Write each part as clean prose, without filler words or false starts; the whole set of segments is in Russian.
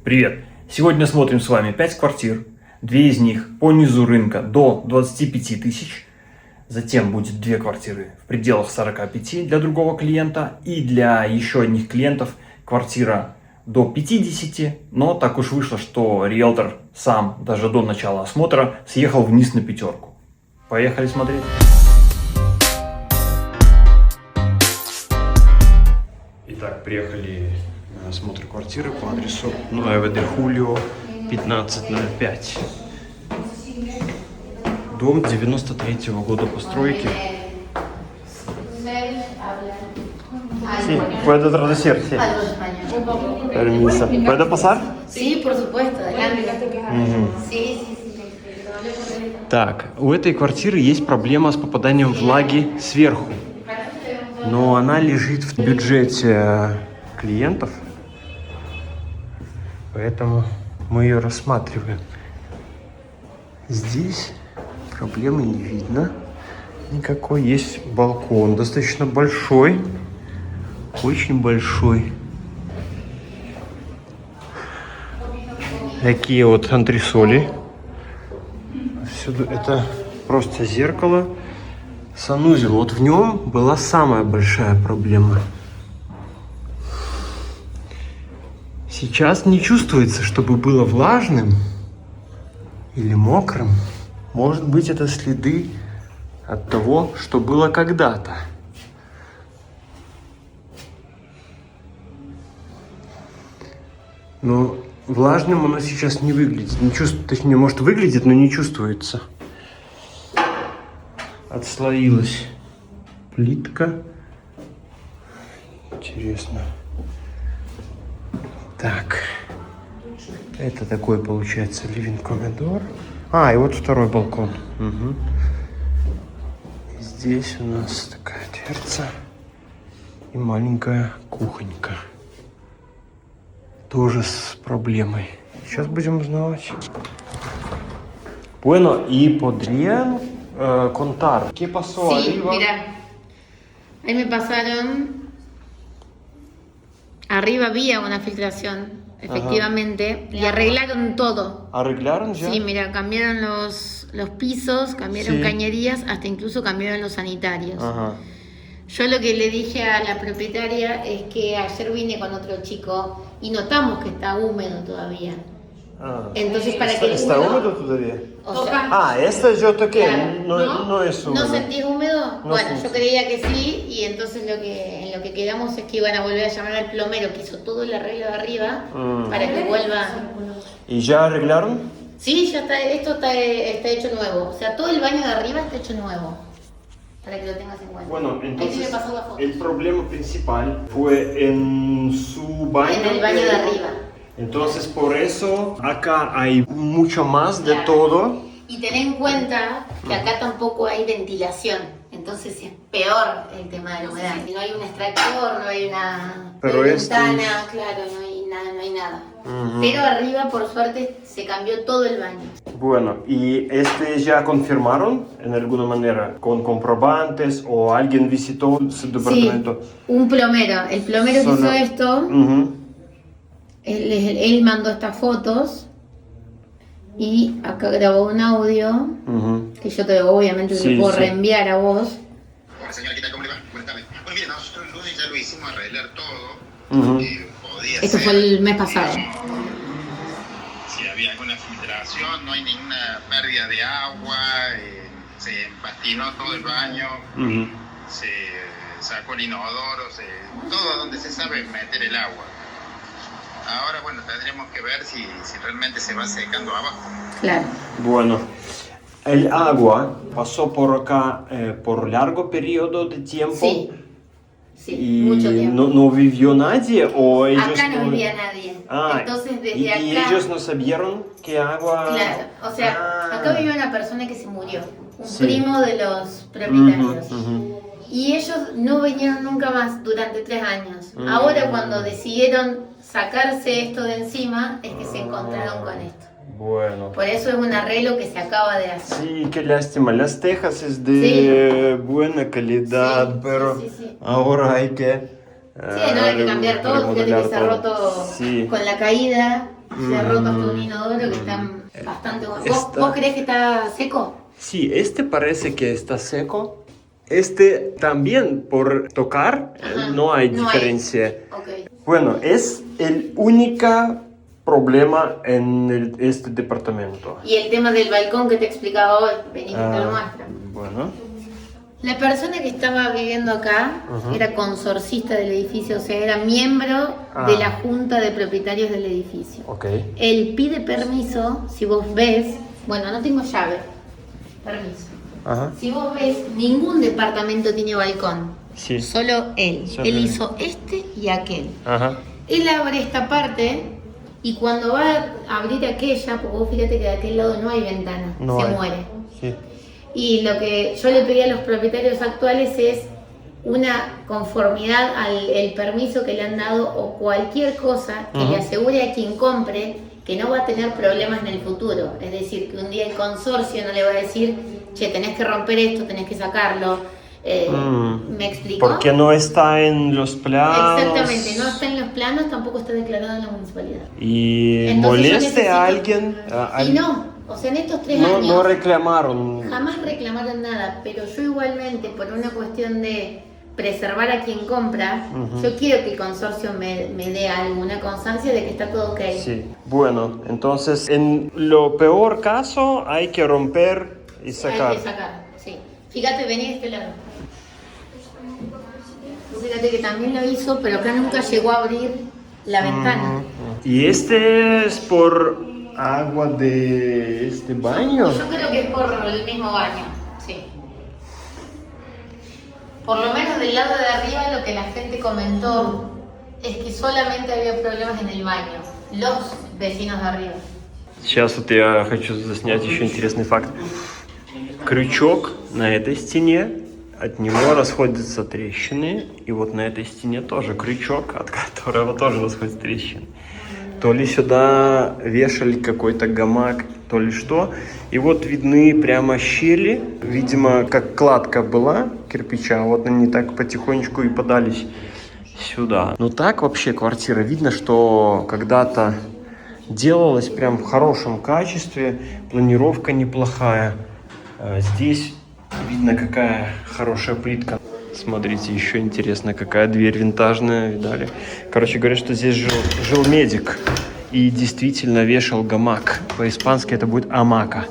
Привет! Сегодня смотрим с вами 5 квартир. 2 из них по низу рынка до 25 тысяч. Затем будет 2 квартиры в пределах 45 для другого клиента. И для еще одних клиентов квартира до 50. Но так уж вышло, что риэлтор сам даже до начала осмотра съехал вниз на 5. Поехали смотреть. Итак, приехали на осмотр квартиры по адресу 9 де Julio 1505. Дом 93-го года постройки. Sí, ¿puedo traducir? Sí. Permiso. ¿Puedo pasar? Sí, por supuesto, adelante. Sí, sí, sí. Так, у этой квартиры есть проблема с попаданием влаги сверху. Но она лежит в бюджете клиентов. Поэтому мы ее рассматриваем. Здесь проблемы не видно никакой. Есть балкон достаточно большой. Очень большой. Такие вот антресоли. Всюду это просто зеркало. Санузел. Вот в нем была самая большая проблема. Сейчас не чувствуется, чтобы было влажным или мокрым. Может быть, это следы от того, что было когда-то. Но влажным оно сейчас не выглядит. Не чувствует, точнее, может выглядит, но не чувствуется. Отслоилась плитка. Интересно. Так. Это такой, получается, living corridor. А, и вот второй балкон. Угу. И здесь у нас такая дверца. И маленькая кухонька. Тоже с проблемой. Сейчас будем узнавать. Bueno, y podrían contar qué pasó Sí, arriba. mira, ahí me pasaron. Arriba había una filtración, efectivamente, y arreglaron todo. ¿Arreglaron ya? Sí, mira, cambiaron los pisos, cambiaron Sí. cañerías, hasta incluso cambiaron los sanitarios. Ajá. Yo lo que le dije a la propietaria es que ayer vine con otro chico y notamos que está húmedo todavía. Ah. Entonces, para que ¿Está uno- húmedo todavía? O sea, Ah, esta yo toqué, claro, no es húmedo. ¿No sentís húmedo? No Bueno, sentí. yo creía que sí, y entonces en lo que quedamos es que iban a volver a llamar al plomero que hizo todo el arreglo de arriba para que vuelva. ¿Y ya arreglaron? Sí, ya está, esto está hecho nuevo. O sea, todo el baño de arriba está hecho nuevo. Para que lo tengas en cuenta. Bueno, Ahí entonces te pasó la foto. el problema principal fue en su baño. En el baño de arriba. Entonces por eso acá hay mucho más de Claro. todo. Y ten en cuenta que acá tampoco hay ventilación, entonces es peor el tema de la humedad. No hay un extractor, no hay una Pero ventana, claro, no hay nada, no hay nada. Pero arriba, por suerte, se cambió todo el baño. Bueno, ¿y este ya confirmaron en alguna manera con comprobantes o alguien visitó su departamento? Sí, un plomero. El plomero que hizo Solo- esto, Ujú. él mandó estas fotos y acá grabó un audio Ujú. que yo te obviamente Sí, te puedo sí. reenviar a vos. Hola señorita, ¿cómo le va? Buenas tardes. Bueno, mire, nosotros el lunes ya lo hicimos arreglar todo. Ujú. Podía Esto ser, fue el mes pasado. Si había alguna filtración, no hay ninguna pérdida de agua, se empastinó todo el baño, Ujú. se sacó el inodoro, todo donde se sabe meter el agua. Ahora, bueno, tendremos que ver si realmente se va secando abajo. Claro. Bueno, el agua pasó por acá por largo periodo de tiempo. Sí. Sí, ¿Y mucho tiempo. no vivió nadie o ellos Acá no vivía nadie. Ah, Entonces desde y acá. ellos no sabieron que agua. Claro, o sea, Ah. acá vivía una persona que se murió, un Sí. primo de los propietarios. Ujú, ujú. Y ellos no vinieron nunca más durante 3 años. Ahora cuando decidieron sacarse esto de encima es que se encontraron con esto. Bueno. Por eso es un arreglo que se acaba de hacer. Sí, qué lástima. Las tejas es de buena calidad, Sí, pero sí, sí. ahora hay que. Sí, no hay que cambiar todo, fíjate que se ha roto Sí. con la caída. Se ha roto hasta un inodoro que está bastante bueno. ¿Vos creés que está seco? Sí, este parece que está seco. Este también por tocar no hay diferencia. Ok. Bueno, es el único problema en este departamento. Y el tema del balcón que te explicaba hoy, vení que te lo muestro. Bueno. La persona que estaba viviendo acá era consorcista del edificio, o sea, era miembro de la junta de propietarios del edificio. Ok. Él pide permiso, si vos ves, bueno, no tengo llave, permiso. Ajá. Si vos ves, ningún departamento tiene balcón, Sí. solo él. Solo Él él. hizo este y aquel. Ajá. Él abre esta parte y cuando va a abrir aquella, porque vos fíjate que de aquel lado no hay ventana, No se hay. muere. Sí. Y lo que yo le pedí a los propietarios actuales es una conformidad al el permiso que le han dado o cualquier cosa que le asegure a quien compre que no va a tener problemas en el futuro. Es decir, que un día el consorcio no le va a decir, che, tenés que romper esto, tenés que sacarlo. ¿Me explico? Porque no está en los planos. Exactamente, no está en los planos, tampoco está declarado en la municipalidad. Y Entonces yo moleste a alguien. Y no, o sea, en estos 3 no, años... no reclamaron. Jamás reclamaron nada, pero yo igualmente, por una cuestión de preservar a quien compra, yo quiero que el consorcio me dé alguna constancia de que está todo ok. Sí. Bueno, entonces en lo peor caso hay que romper y sacar. Hay que sacar, sí. Fíjate, vení de este lado. Fíjate que también lo hizo, pero acá nunca llegó a abrir la ventana. Y este es por agua de este baño. Yo creo que es por el mismo baño, sí. Por lo menos del lado de arriba lo que la gente comentó es que solamente había problemas en el baño, los vecinos de arriba. Сейчас вот я хочу заснять еще интересный факт. Крючок на этой стене, от него расходятся трещины, и вот на этой стене тоже крючок, от которого тоже расходятся трещины. То ли сюда вешали какой-то гамак, то ли что. И вот видны прямо щели, видимо, как кладка была кирпича, вот они так потихонечку и подались сюда. Но так вообще квартира, видно, что когда-то делалась прям в хорошем качестве, планировка неплохая. Здесь видно, какая хорошая плитка. Смотрите, еще интересно, какая дверь винтажная, видали? Короче, говорят, что здесь жил медик и действительно вешал гамак. По-испански это будет амака.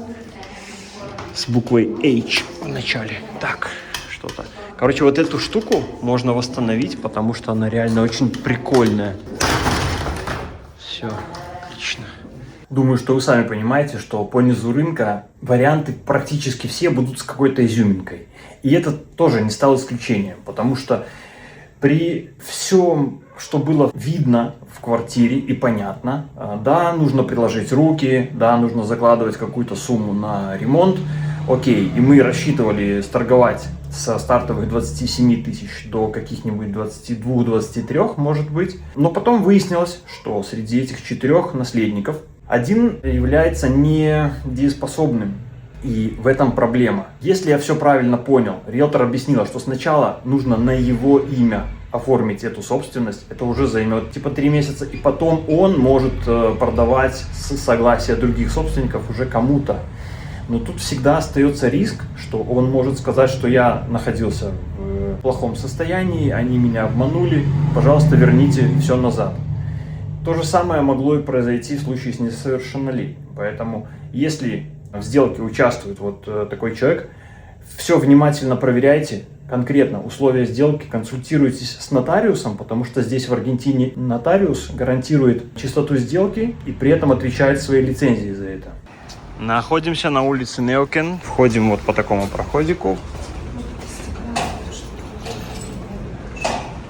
С буквой H в начале. Так, что-то. Короче, вот эту штуку можно восстановить, потому что она реально очень прикольная. Все, отлично. Думаю, что вы сами понимаете, что по низу рынка варианты практически все будут с какой-то изюминкой. И это тоже не стало исключением, потому что при всем, что было видно в квартире и понятно, да, нужно приложить руки, да, нужно закладывать какую-то сумму на ремонт, окей, и мы рассчитывали сторговать со стартовых 27 тысяч до каких-нибудь 22-23, может быть. Но потом выяснилось, что среди этих 4 наследников один является недееспособным. И в этом проблема. Если я все правильно понял, риэлтор объяснила, что сначала нужно на его имя оформить эту собственность. Это уже займет типа 3 месяца. И потом он может продавать с согласия других собственников уже кому-то. Но тут всегда остается риск, что он может сказать, что я находился в плохом состоянии, они меня обманули, пожалуйста, верните все назад. То же самое могло и произойти в случае с несовершеннолетним. Поэтому, если в сделке участвует вот такой человек, все внимательно проверяйте, конкретно условия сделки, консультируйтесь с нотариусом, потому что здесь в Аргентине нотариус гарантирует чистоту сделки и при этом отвечает своей лицензией за это. Находимся на улице Неокен. Входим вот по такому проходику.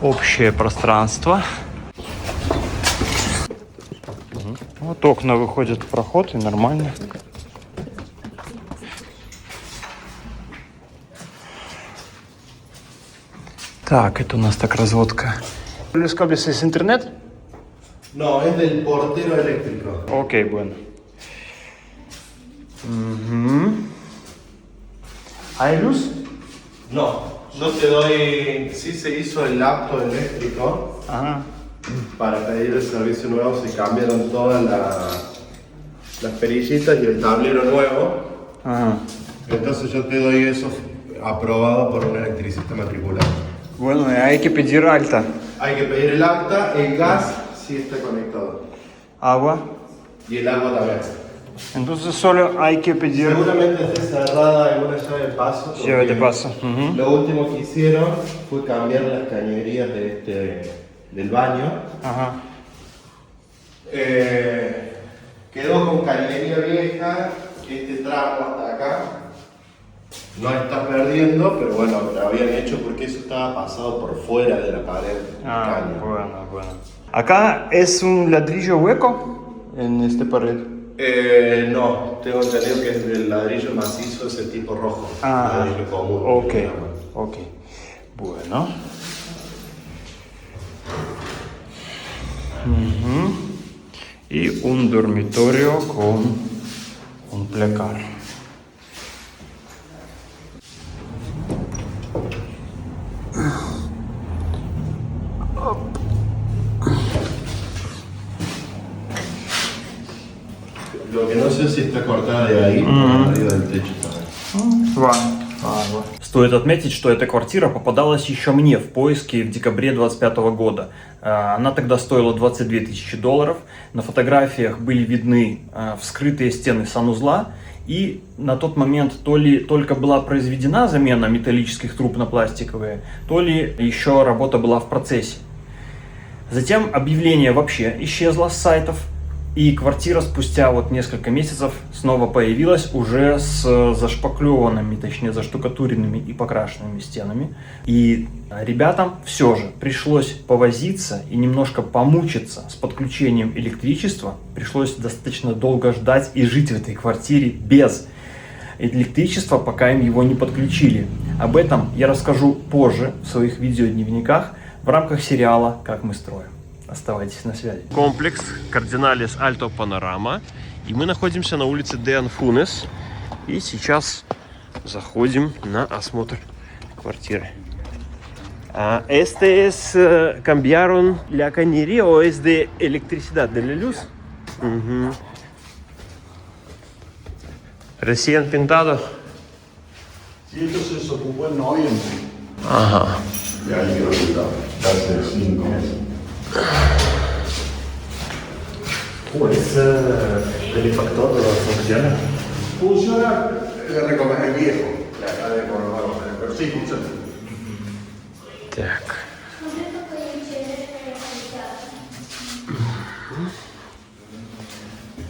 Общее пространство. Вот окна выходят в проход, и нормально. Так, это у нас так разводка. ¿Los cables es internet? No, es del portero eléctrico. Ok, bueno. ¿Hay luz? No, yo te doy. Sí se hizo el apto eléctrico. Ага. Para pedir el servicio nuevo se cambiaron todas las perillitas y el tablero nuevo. Ага. Entonces yo te doy eso aprobado por un electricista matriculado. Bueno, hay que pedir alta. Hay que pedir el acta, el gas sí está conectado. Agua. Y el agua también. Entonces solo hay que pedir... Seguramente esté cerrada alguna llave de paso. Llave de porque paso. Ujú. Lo último que hicieron fue cambiar las cañerías del baño. Ага. Quedó con cañería vieja, este tramo hasta acá. No está perdiendo, pero bueno, lo habían hecho porque eso estaba pasado por fuera de la pared. Ah, Caño. bueno, bueno. Acá es un ladrillo hueco en este pared. No, tengo entendido que es del ladrillo macizo, ese tipo rojo. Ah, ladrillo común. ok, que se llama. ok. Bueno. Ujú. Y un dormitorio con un placar. Lo que no sé si está cortada de ahí, arriba del techo también. Стоит отметить, что эта квартира попадалась еще мне в поиске в декабре 2025 года. Она тогда стоила $22 тысячи. На фотографиях были видны вскрытые стены санузла. И на тот момент то ли только была произведена замена металлических труб на пластиковые, то ли еще работа была в процессе. Затем объявление вообще исчезло с сайтов. И квартира спустя вот несколько месяцев снова появилась уже с зашпаклеванными, точнее заштукатуренными и покрашенными стенами. И ребятам все же пришлось повозиться и немножко помучиться с подключением электричества. Пришлось достаточно долго ждать и жить в этой квартире без электричества, пока им его не подключили. Об этом я расскажу позже в своих видеодневниках в рамках сериала «Как мы строим». Оставайтесь на связи. Комплекс Кардиналис Альто Панорама. И мы находимся на улице Де Анфунес. И сейчас заходим на осмотр квартиры. Este es cambiaron la cañería o es de electricidad, de la luz? Recién pintado. Sí, esto se desocupó en noviembre. Ajá. Y ahí creo que está, hace 5 meses. Calefactor funciona. Funciona, le recomiendo el viejo. La acá de por nuevo, pero sí funciona. Так.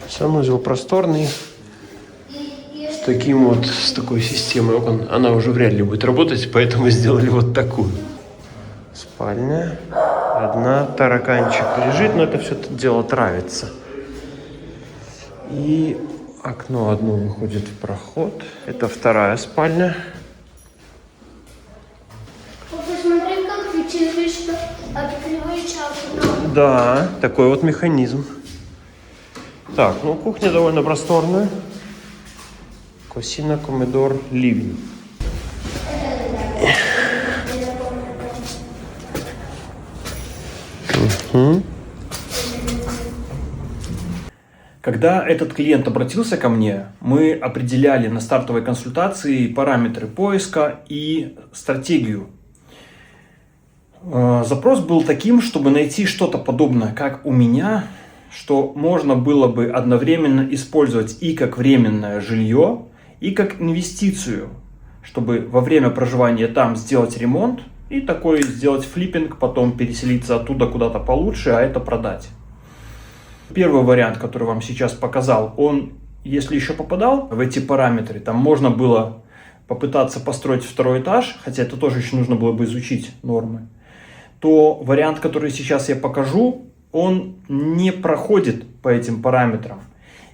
Санузел просторный. С такой системой окон она уже вряд ли будет работать, поэтому сделали вот такую. Спальня. Одна, тараканчик лежит, но это все дело травится. И окно одно выходит в проход. Это вторая спальня. Посмотри, как фиксируешь, что открываешь окно. Да, такой вот механизм. Так, ну кухня довольно просторная. Косина, комедор, ливень. Когда этот клиент обратился ко мне, мы определяли на стартовой консультации параметры поиска и стратегию. Запрос был таким, чтобы найти что-то подобное, как у меня, что можно было бы одновременно использовать и как временное жилье, и как инвестицию, чтобы во время проживания там сделать ремонт и такой сделать флиппинг, потом переселиться оттуда куда-то получше, а это продать. Первый вариант, который вам сейчас показал, он, если еще попадал в эти параметры, там можно было попытаться построить второй этаж, хотя это тоже еще нужно было бы изучить нормы, то вариант, который сейчас я покажу, он не проходит по этим параметрам.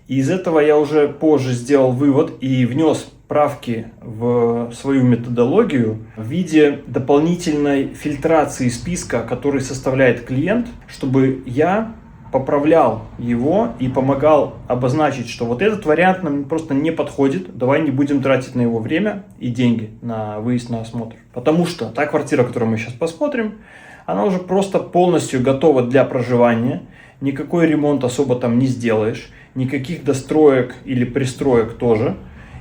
И из этого я уже позже сделал вывод и внес правки в свою методологию в виде дополнительной фильтрации списка, который составляет клиент, чтобы я поправлял его и помогал обозначить, что вот этот вариант нам просто не подходит, давай не будем тратить на его время и деньги на выезд на осмотр. Потому что та квартира, которую мы сейчас посмотрим, Она уже просто полностью готова для проживания. Никакой ремонт особо там не сделаешь. Никаких достроек или пристроек тоже.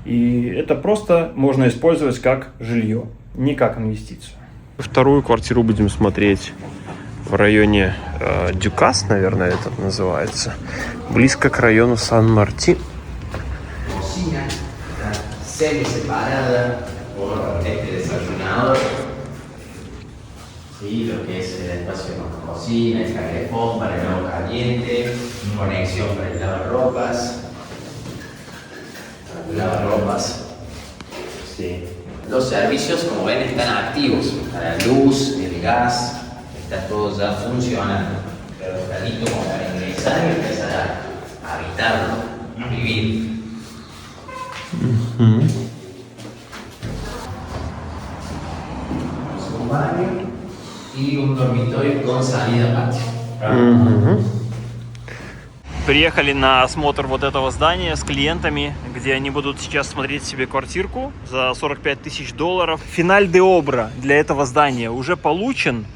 И это просто можно использовать как жилье, не как инвестицию. Вторую квартиру будем смотреть в районе Дюкас, наверное, это называется. Близко к району Сан-Марти. Cocina está semi separada por este desayunador. Sí, lo que es el espacio con cocina, el calefón para el agua caliente, conexión para el lavarropas. Lavarropas. Sí. Los servicios, como ven, están activos. La luz, el gas, está todo ya funcionando. Pero está listo como para ingresar y empezar a habitarlo, a vivir. Un baño y un dormitorio con salida a patio. Приехали на осмотр вот этого здания с клиентами, где они будут сейчас смотреть себе квартирку за $45 000. Финаль де обра для этого здания уже получен.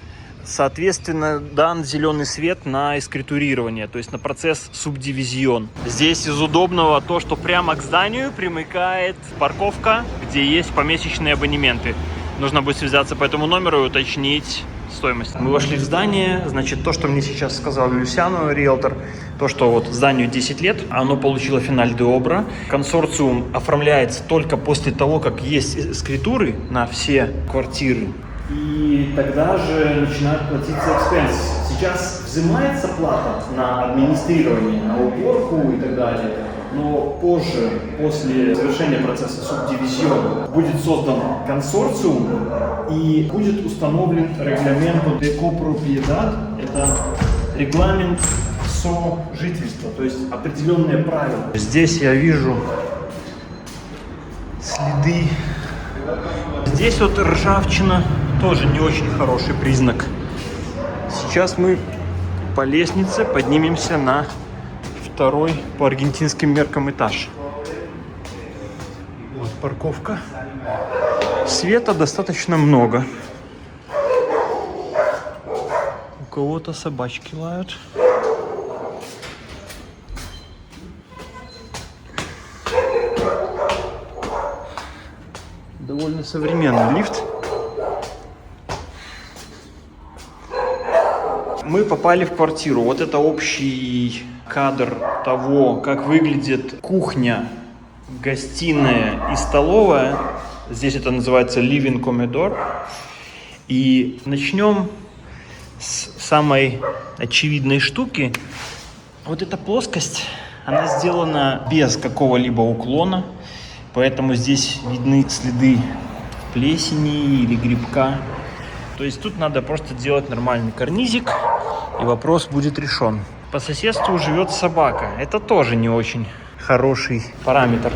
Соответственно, дан зеленый свет на эскритурирование, то есть на процесс субдивизион. Здесь из удобного то, что прямо к зданию примыкает парковка, где есть помесячные абонементы. Нужно будет связаться по этому номеру и уточнить стоимость. Мы вошли в здание, значит, то, что мне сейчас сказал Люсиано, риэлтор, то, что вот зданию 10 лет, оно получило финаль де обра. Консорциум оформляется только после того, как есть скритуры на все квартиры. И тогда же начинают платиться экспенсы. Сейчас взимается плата на администрирование, на уборку и так далее. Но позже, после завершения процесса субдивизиона, будет создан консорциум и будет установлен регламент de copropiedad. Это регламент сожительства, то есть определенные правила. Здесь я вижу следы. Здесь вот ржавчина, тоже не очень хороший признак. Сейчас мы по лестнице поднимемся на второй по аргентинским меркам этаж. Вот парковка. Света достаточно много. У кого-то собачки лают. Довольно современный лифт. Мы попали в квартиру. Вот это общий кадр того, как выглядит кухня, гостиная и столовая. Здесь это называется living corridor. И начнем с самой очевидной штуки. Вот эта плоскость, она сделана без какого-либо уклона. Поэтому здесь видны следы плесени или грибка. То есть тут надо просто делать нормальный карнизик, и вопрос будет решен. По соседству живет собака. Это тоже не очень хороший параметр.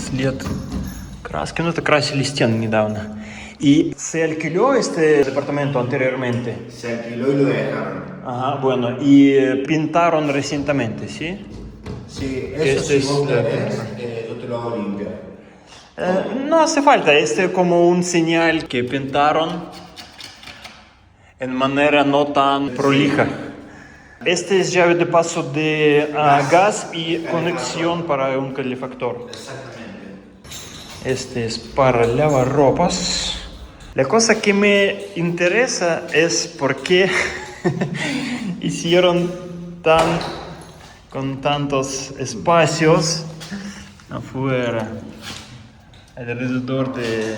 След краски. Ну, это красили стены недавно. ¿Y se alquiló este departamento anteriormente? Se alquiló y lo dejaron. Ajá, bueno. ¿Y pintaron recientemente, sí? Sí, eso Este si vos es- querés, yo te lo hago limpiar. No hace falta, este es como un señal que pintaron en manera no tan prolija. Este es llave de paso de gas y conexión para un calefactor. Exactamente. Este es para lavarropas. La cosa que me interesa es por qué hicieron con tantos espacios afuera, alrededor de...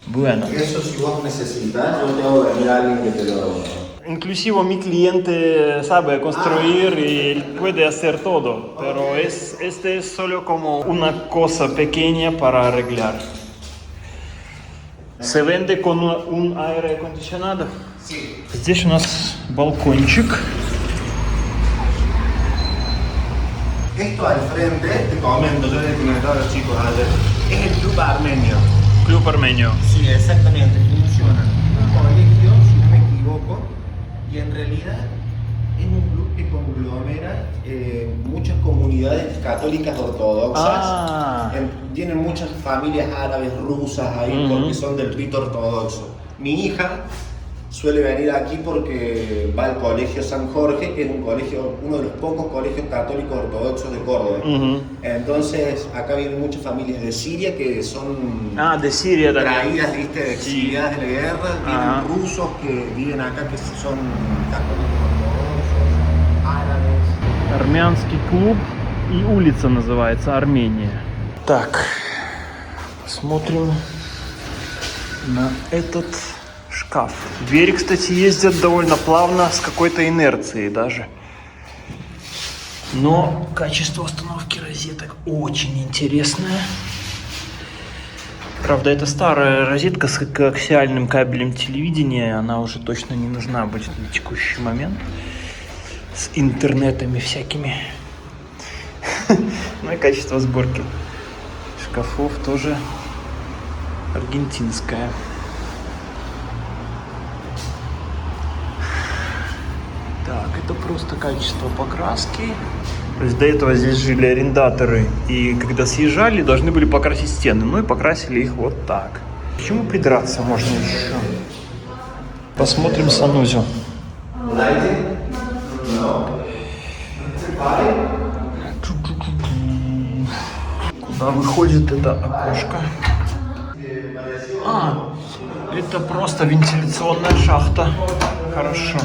Bueno. Eso si vos necesitas, yo te hago venir a alguien que te lo... Inclusive mi cliente sabe construir y él puede hacer todo, pero este es solo como una cosa pequeña para arreglar. ¿Se vende con un aire acondicionado? Sí. Здесь у нас балкончик. Esto al frente, te comento, yo les comentaba a los chicos ayer, es el club armenio. Club Armenio. Sí, exactamente, funciona. Un colegio, si no me equivoco, y en realidad es un club que conglomera muchas comunidades católicas ortodoxas. Ah, Tienen muchas familias árabes, rusas ahí, porque son del rito ortodoxo. Mi hija suele venir aquí porque va al colegio San Jorge, que es un colegio, uno de los pocos colegios católicos ortodoxos de Córdoba. Entonces, acá vienen muchas familias de Siria que son de Siria también. traídas, viste, exiliadas de la guerra. Vienen rusos que viven acá que son católicos ortodoxos, árabes. Армянский клуб и улица называется Армения. Так, смотрим на этот шкаф. Двери, кстати, ездят довольно плавно, с какой-то инерцией даже. Но качество установки розеток очень интересное. Правда, это старая розетка с коаксиальным кабелем телевидения. Она уже точно не нужна будет на текущий момент. С интернетами всякими. Ну и качество сборки шкафов тоже аргентинское. Так, это просто качество покраски. То есть до этого здесь жили арендаторы, и когда съезжали, должны были покрасить стены. Ну и покрасили их вот так. К чему придраться можно еще? Посмотрим санузел. Куда выходит это окошко? Это просто вентиляционная шахта. Хорошо.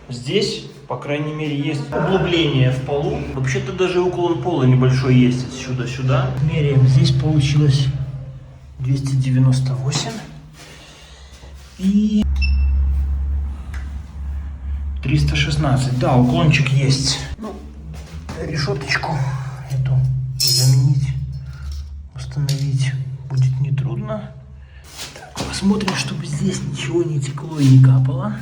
Здесь, по крайней мере, есть углубление в полу. Вообще-то даже уклон пола небольшой есть отсюда сюда. Меряем. Здесь получилось 298 и 316. Да, уклончик есть. Ну, решеточку эту заменить, установить будет нетрудно. Так, посмотрим, чтобы здесь ничего не текло и не капало.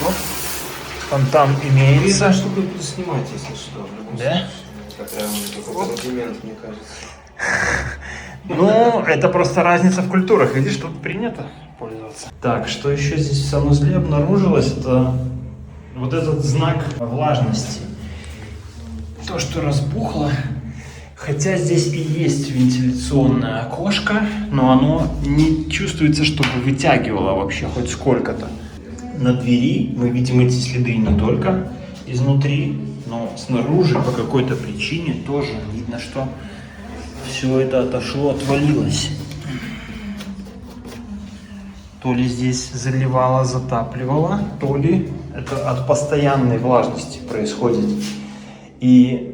Оп. Фонтан имеется. Видно, что будет снимать, если что. Да? Какой-то комплимент, мне кажется. Ну, это просто разница в культурах. Видишь, тут принято пользоваться. Так, что еще здесь в санузле обнаружилось, это вот этот знак влажности. То, что разбухло. Хотя здесь и есть вентиляционное окошко, но оно не чувствуется, чтобы вытягивало вообще хоть сколько-то. На двери мы видим эти следы не только изнутри, но снаружи по какой-то причине тоже видно, что все это отошло, отвалилось. То ли здесь заливало, затапливало, то ли это от постоянной влажности происходит. И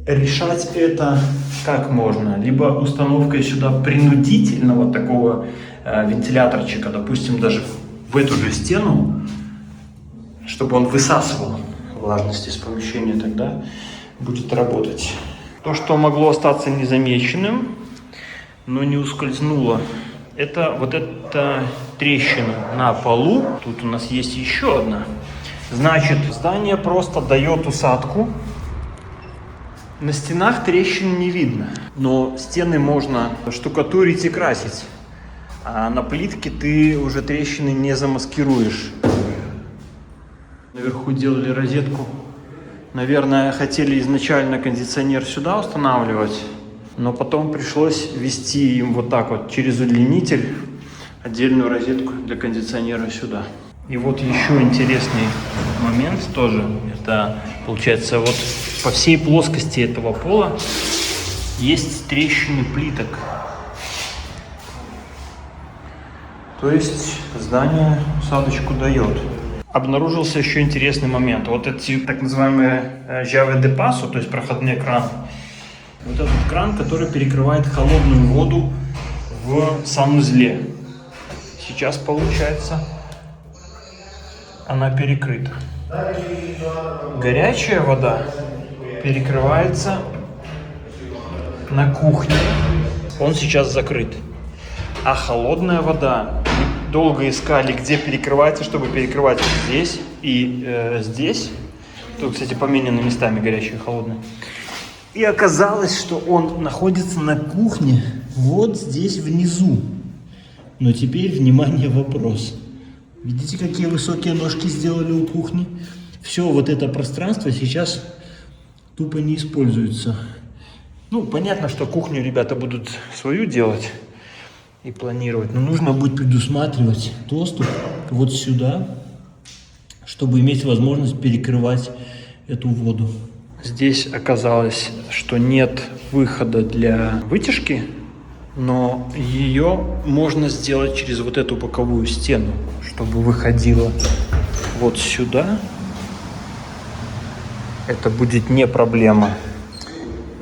решать это как можно? Либо установкой сюда принудительного такого вентиляторчика, допустим, даже в эту же стену, чтобы он высасывал влажность из помещения, тогда будет работать. То, что могло остаться незамеченным, но не ускользнуло, это вот эта трещина на полу. Тут у нас есть еще одна. Значит, здание просто дает усадку. На стенах трещин не видно, но стены можно штукатурить и красить. А на плитке ты уже трещины не замаскируешь. Наверху делали розетку. Наверное, хотели изначально кондиционер сюда устанавливать, но потом пришлось ввести им вот так вот через удлинитель отдельную розетку для кондиционера сюда. И вот еще интересный момент тоже. Это получается вот по всей плоскости этого пола есть трещины плиток. То есть здание усадочку дает. Обнаружился еще интересный момент. Вот эти так называемые llave de paso, то есть проходные краны. Вот этот кран, который перекрывает холодную воду в санузле. Сейчас получается она перекрыта. Горячая вода перекрывается на кухне. Он сейчас закрыт. А холодная вода, долго искали, где перекрывается, чтобы перекрывать здесь и здесь. Тут, кстати, поменены местами горячие и холодные. И оказалось, что он находится на кухне вот здесь внизу. Но теперь, внимание, вопрос. Видите, какие высокие ножки сделали у кухни? Все вот это пространство сейчас тупо не используется. Ну, понятно, что кухню ребята будут свою делать и планировать, но нужно будет предусматривать доступ вот сюда, чтобы иметь возможность перекрывать эту воду. Здесь оказалось, что нет выхода для вытяжки, но ее можно сделать через вот эту боковую стену, чтобы выходило вот сюда. Это будет не проблема.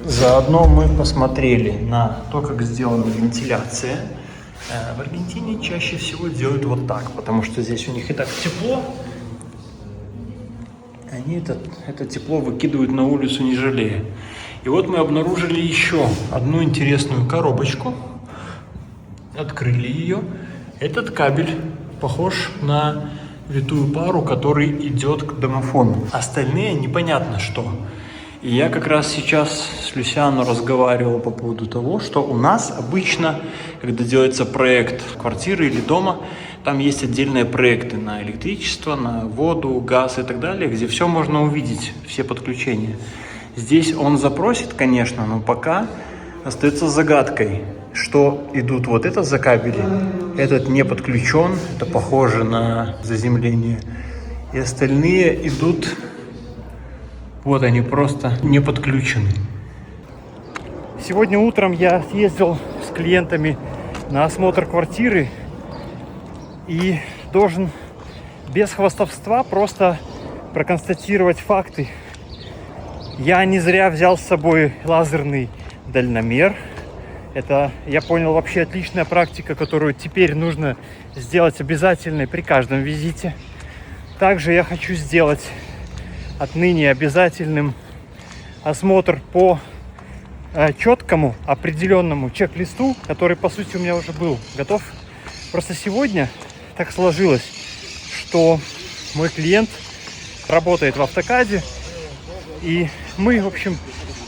Заодно мы посмотрели на то, как сделана вентиляция. В Аргентине чаще всего делают вот так, потому что здесь у них и так тепло. Они это тепло выкидывают на улицу, не жалея. И вот мы обнаружили еще одну интересную коробочку. Открыли ее. Этот кабель похож на витую пару, который идет к домофону. Остальные непонятно что. И я как раз сейчас с Люсиано разговаривал по поводу того, что у нас обычно, когда делается проект квартиры или дома, там есть отдельные проекты на электричество, на воду, газ и так далее, где все можно увидеть, все подключения. Здесь он запросит, конечно, но пока остается загадкой, что идут вот это за кабели, этот не подключен, это похоже на заземление, и остальные идут, вот они просто не подключены. Сегодня утром я съездил с клиентами на осмотр квартиры и должен без хвастовства просто проконстатировать факты. Я не зря взял с собой лазерный дальномер. Это, я понял, вообще отличная практика, которую теперь нужно сделать обязательной при каждом визите. Также я хочу сделать отныне обязательным осмотр по четкому определенному чек-листу, который, по сути, у меня уже был готов. Просто сегодня так сложилось, что мой клиент работает в автокаде, и мы, в общем,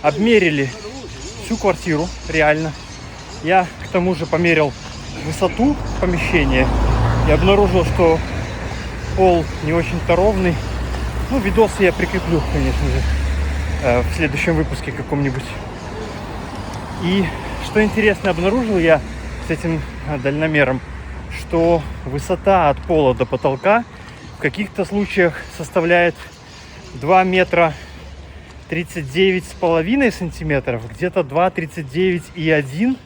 обмерили всю квартиру реально. Я, к тому же, померил высоту помещения и обнаружил, что пол не очень-то ровный. Ну, видосы я прикреплю, конечно же, в следующем выпуске каком-нибудь. И что интересно, обнаружил я с этим дальномером, что высота от пола до потолка в каких-то случаях составляет 2 метра 39,5 сантиметров, где-то 2,39,1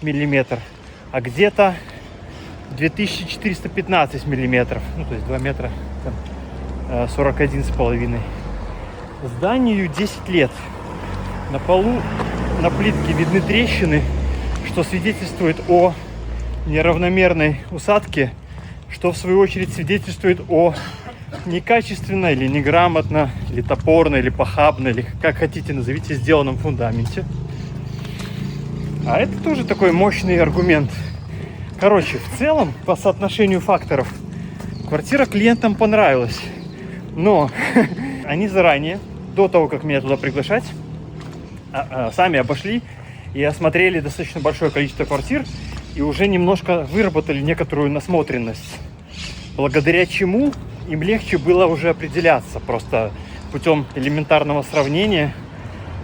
миллиметр, а где-то 2415 миллиметров, ну то есть 2 метра 41,5. Зданию 10 лет. На полу, на плитке видны трещины, что свидетельствует о неравномерной усадке, что в свою очередь свидетельствует о некачественно или неграмотно, или топорно, или похабно, или как хотите назовите, сделанном фундаменте. А это тоже такой мощный аргумент. Короче, в целом, по соотношению факторов, квартира клиентам понравилась. Но они заранее, до того, как меня туда приглашать, сами обошли и осмотрели достаточно большое количество квартир и уже немножко выработали некоторую насмотренность, благодаря чему им легче было уже определяться, просто путем элементарного сравнения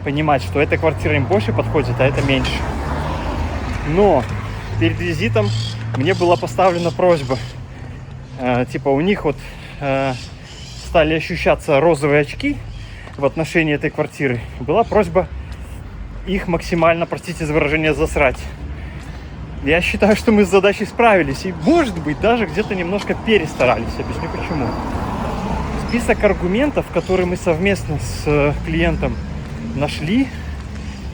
понимать, что эта квартира им больше подходит, а это меньше. Но перед визитом мне была поставлена просьба, типа у них вот стали ощущаться розовые очки в отношении этой квартиры. Была просьба их максимально, простите за выражение, засрать. Я считаю, что мы с задачей справились и, может быть, даже где-то немножко перестарались. Объясню почему. Список аргументов, которые мы совместно с клиентом нашли,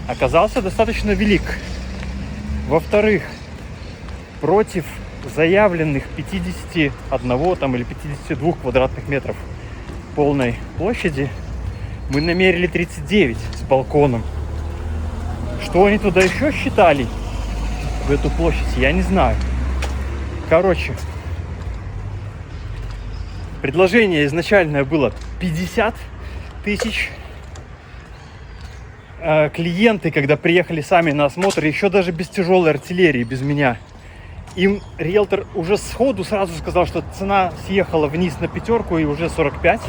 оказался достаточно велик. Во-вторых, против заявленных 51 там, или 52 квадратных метров полной площади мы намерили 39 с балконом. Что они туда еще считали в эту площадь, я не знаю. Короче, предложение изначальное было 50 тысяч. Клиенты, когда приехали сами на осмотр, еще даже без тяжелой артиллерии, без меня, им риэлтор уже сходу сразу сказал, что цена съехала вниз на 5 и уже 45.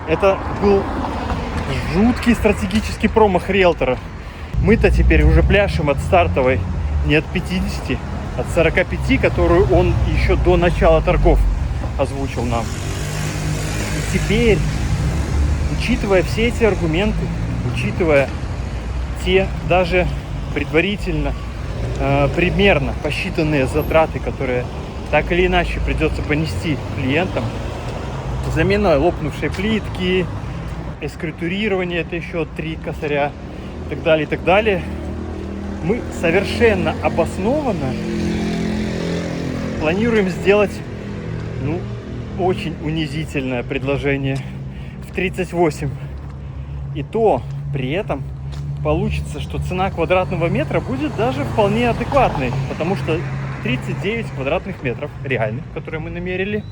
Это был жуткий стратегический промах риэлтора. Мы-то теперь уже пляшем от стартовой не от 50, от 45, которую он еще до начала торгов озвучил нам. И теперь, учитывая все эти аргументы, учитывая те даже предварительно, примерно посчитанные затраты, которые так или иначе придется понести клиентам, замена лопнувшей плитки, эскрутурирование, это еще 3 косаря и так далее, мы совершенно обоснованно планируем сделать, очень унизительное предложение в 38. И то при этом получится, что цена квадратного метра будет даже вполне адекватной, потому что 39 квадратных метров реальных, которые мы намерили,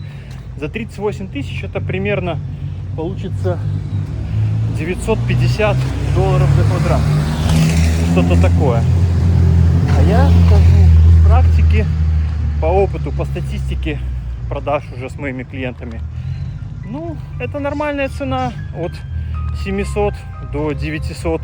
за 38 тысяч это примерно получится $950 за квадрат. Что-то такое. А я скажу с практики, по опыту, по статистике продаж уже с моими клиентами, это нормальная цена от 700 до $900.